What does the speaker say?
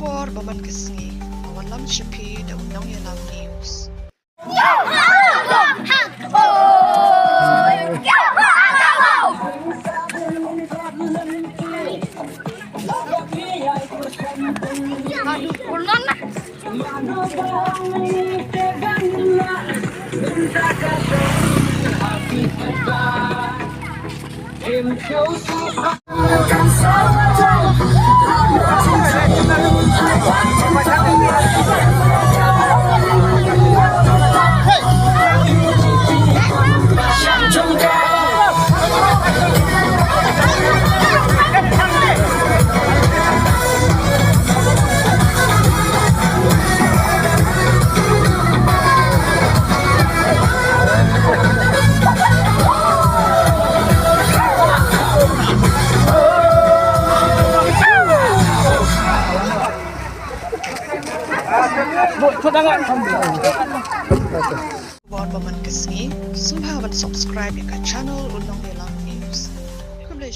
Ranikor baman kesngi awan lam shepi da undang ya lam news. Buat baman kesni, subscribe ke channel Undang Undang News. Khublei.